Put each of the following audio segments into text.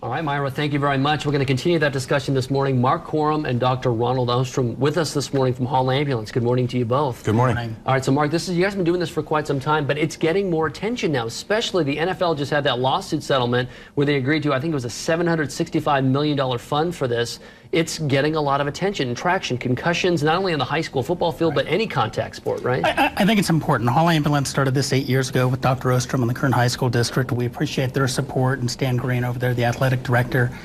All right, Myra, thank you very much. We're going to continue that discussion this morning. Mark Corum and Dr. Ronald Ostrom with us this morning from Hall Ambulance. Good morning to you both. Good morning. All right, so Mark, you guys have been doing this for quite some time, but it's getting more attention now, especially the NFL just had that lawsuit settlement where they agreed to, I think it was a $765 million fund for this. It's getting a lot of attention and traction, concussions, not only on the high school football field, but any contact sport, right? I think it's important. Hall Ambulance started this 8 years ago with Dr. Ostrom in the Kern High School District. We appreciate their support, and Stan Green over there, the athletic director.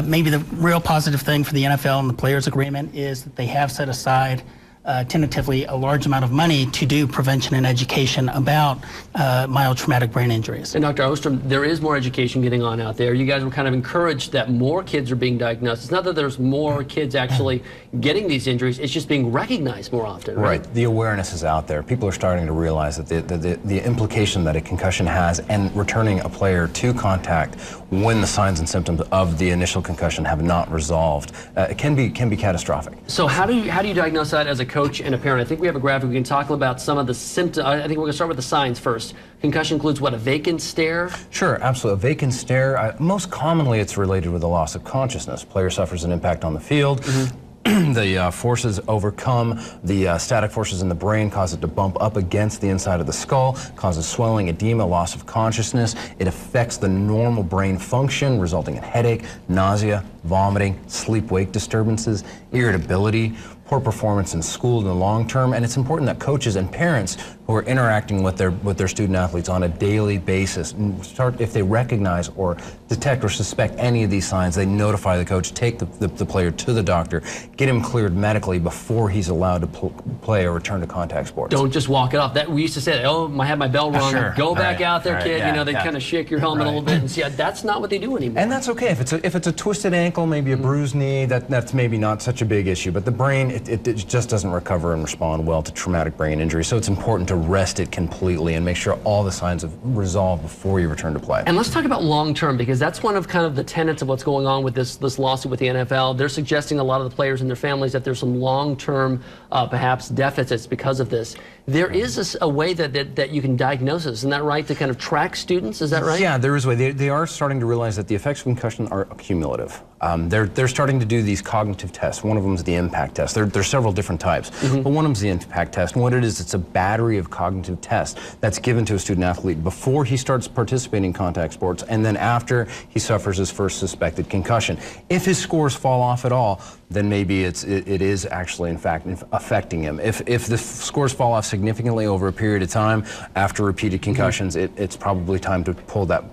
Maybe the real positive thing for the NFL and the players agreement is that they have set aside tentatively a large amount of money to do prevention and education about mild traumatic brain injuries. And Dr. Ostrom, there is more education getting on out there. You guys were kind of encouraged that more kids are being diagnosed. It's not that there's more kids actually getting these injuries, it's just being recognized more often, right? Right. The awareness is out there. People are starting to realize that the implication that a concussion has and returning a player to contact when the signs and symptoms of the initial concussion have not resolved can be catastrophic. So how do you diagnose that as a coach and a parent? I think we have a graphic. We can talk about some of the symptoms. I think we're going to start with the signs first. Concussion includes what, a vacant stare? Sure, absolutely. A vacant stare, most commonly it's related with a loss of consciousness. Player suffers an impact on the field. The forces overcome the static forces in the brain, cause it to bump up against the inside of the skull, causes swelling, edema, loss of consciousness. It affects the normal brain function, resulting in headache, nausea, vomiting, sleep-wake disturbances, irritability, poor performance in school in the long term. And it's important that coaches and parents who are interacting with their student athletes on a daily basis if they recognize or detect or suspect any of these signs, they notify the coach, take the player to the doctor, get him cleared medically before he's allowed to play or return to contact sports. Don't just walk it off. That we used to say, oh, I had my bell rung. Sure. Go back out there, kid. Yeah, you know, they kind of shake your helmet a little bit and see. That's not what they do anymore. And that's okay. If it's a twisted ankle, maybe a bruised knee, that's maybe not such a big issue. But the brain, it just doesn't recover and respond well to traumatic brain injury. So it's important to rest it completely and make sure all the signs have resolved before you return to play. And let's talk about long term, because that's one of kind of the tenets of what's going on with this lawsuit with the NFL. They're suggesting, a lot of the players and their families, that there's some long term perhaps deficits because of this. There is a way that you can diagnose this, isn't that right, to kind of track students? Is that right? Yeah, there is a way. They are starting to realize that the effects of concussion are cumulative. They're starting to do these cognitive tests. One of them is the impact test. There's several different types, but one of them is the impact test. And what it is, it's a battery of cognitive tests that's given to a student athlete before he starts participating in contact sports, and then after he suffers his first suspected concussion. If his scores fall off at all, then maybe it is actually in fact affecting him. If the scores fall off significantly over a period of time after repeated concussions, it's probably time to pull that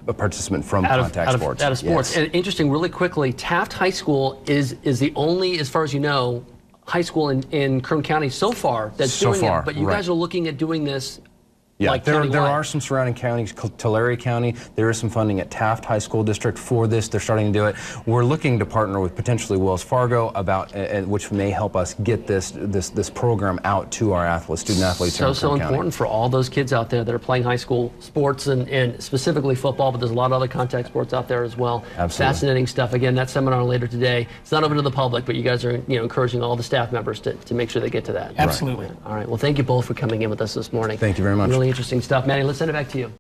a participant from contact sports. Out of sports. Yes. And interesting, really quickly, Taft High School is the only, as far as you know, high school in Kern County so far that's doing it. But you guys are looking at doing this. Yeah, like there are some surrounding counties. Tulare County, there is some funding at Taft High School District for this. They're starting to do it. We're looking to partner with potentially Wells Fargo about which may help us get this program out to our student athletes. So important for all those kids out there that are playing high school sports and specifically football, but there's a lot of other contact sports out there as well. Absolutely. Fascinating stuff. Again, that seminar later today. It's not open to the public, but you guys are encouraging all the staff members to make sure they get to that. Absolutely. All right. Well, thank you both for coming in with us this morning. Thank you very much. Really interesting stuff. Maddie, let's send it back to you.